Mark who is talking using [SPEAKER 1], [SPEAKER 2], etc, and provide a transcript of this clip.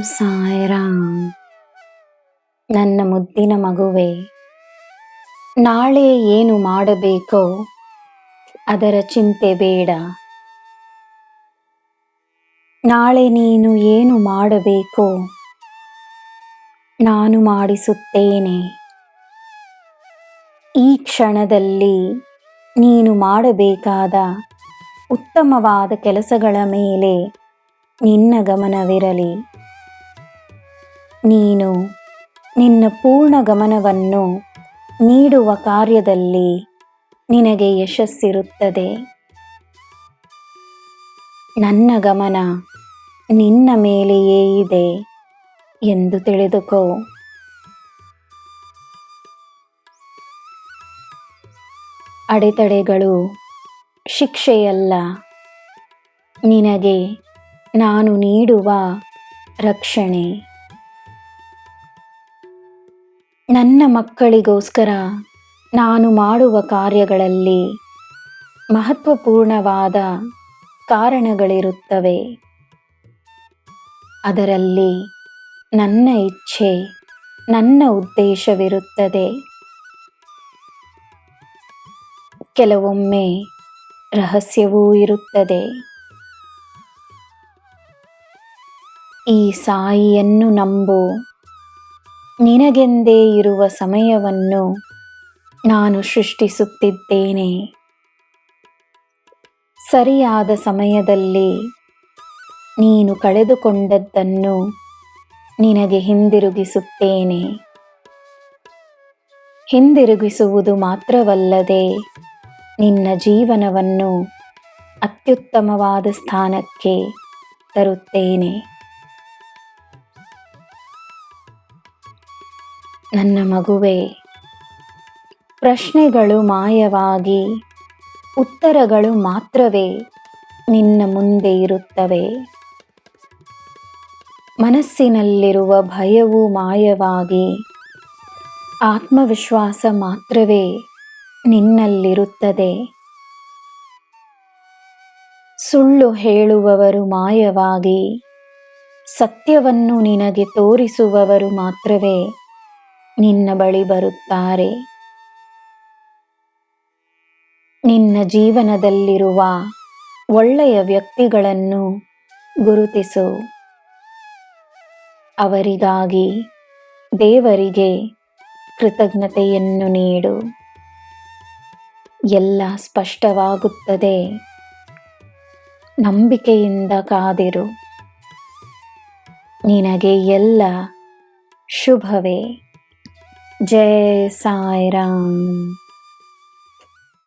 [SPEAKER 1] ಸಾಯಿರಾಮ್. ನನ್ನ ಮುದ್ದಿನ ಮಗುವೆ, ನಾಳೆ ಏನು ಮಾಡಬೇಕೋ ಅದರ ಚಿಂತೆ ಬೇಡ. ನಾಳೆ ನೀನು ಏನು ಮಾಡಬೇಕೋ ನಾನು ಮಾಡಿಸುತ್ತೇನೆ. ಈ ಕ್ಷಣದಲ್ಲಿ ನೀನು ಮಾಡಬೇಕಾದ ಉತ್ತಮವಾದ ಕೆಲಸಗಳ ಮೇಲೆ ನಿನ್ನ ಗಮನವಿರಲಿ. ನೀನು ನಿನ್ನ ಪೂರ್ಣ ಗಮನವನ್ನು ನೀಡುವ ಕಾರ್ಯದಲ್ಲಿ ನಿನಗೆ ಯಶಸ್ಸಿರುತ್ತದೆ. ನನ್ನ ಗಮನ ನಿನ್ನ ಮೇಲೆಯೇ ಇದೆ ಎಂದು ತಿಳಿದುಕೋ. ಅಡೆತಡೆಗಳು ಶಿಕ್ಷೆಯಲ್ಲ, ನಿನಗೆ ನಾನು ನೀಡುವ ರಕ್ಷಣೆ. ನನ್ನ ಮಕ್ಕಳಿಗೋಸ್ಕರ ನಾನು ಮಾಡುವ ಕಾರ್ಯಗಳಲ್ಲಿ ಮಹತ್ವಪೂರ್ಣವಾದ ಕಾರಣಗಳಿರುತ್ತವೆ. ಅದರಲ್ಲಿ ನನ್ನ ಇಚ್ಛೆ, ನನ್ನ ಉದ್ದೇಶವಿರುತ್ತದೆ. ಕೆಲವೊಮ್ಮೆ ರಹಸ್ಯವೂ ಇರುತ್ತದೆ. ಈ ಸಾಯಿಯನ್ನು ನಂಬು. ನಿನಗೆಂದೇ ಇರುವ ಸಮಯವನ್ನು ನಾನು ಸೃಷ್ಟಿಸುತ್ತಿದ್ದೇನೆ. ಸರಿಯಾದ ಸಮಯದಲ್ಲಿ ನೀನು ಕಳೆದುಕೊಂಡದ್ದನ್ನು ನಿನಗೆ ಹಿಂದಿರುಗಿಸುತ್ತೇನೆ. ಹಿಂದಿರುಗಿಸುವುದು ಮಾತ್ರವಲ್ಲದೆ ನಿನ್ನ ಜೀವನವನ್ನು ಅತ್ಯುತ್ತಮವಾದ ಸ್ಥಾನಕ್ಕೆ ತರುತ್ತೇನೆ. ನನ್ನ ಮಗುವೆ, ಪ್ರಶ್ನೆಗಳು ಮಾಯವಾಗಿ ಉತ್ತರಗಳು ಮಾತ್ರವೇ ನಿನ್ನ ಮುಂದೆ ಇರುತ್ತವೆ. ಮನಸ್ಸಿನಲ್ಲಿರುವ ಭಯವು ಮಾಯವಾಗಿ ಆತ್ಮವಿಶ್ವಾಸ ಮಾತ್ರವೇ ನಿನ್ನಲ್ಲಿರುತ್ತದೆ. ಸುಳ್ಳು ಹೇಳುವವರು ಮಾಯವಾಗಿ ಸತ್ಯವನ್ನು ನಿನಗೆ ತೋರಿಸುವವರು ಮಾತ್ರವೇ ನಿನ್ನ ಬಳಿ ಬರುತ್ತಾರೆ. ನಿನ್ನ ಜೀವನದಲ್ಲಿರುವ ಒಳ್ಳೆಯ ವ್ಯಕ್ತಿಗಳನ್ನು ಗುರುತಿಸು. ಅವರಿಗಾಗಿ ದೇವರಿಗೆ ಕೃತಜ್ಞತೆಯನ್ನು ನೀಡು. ಎಲ್ಲ ಸ್ಪಷ್ಟವಾಗುತ್ತದೆ. ನಂಬಿಕೆಯಿಂದ ಕಾದಿರು. ನಿನಗೆ ಎಲ್ಲ ಶುಭವೇ. ಜೈ ಸಾಯಿರಾಮ್.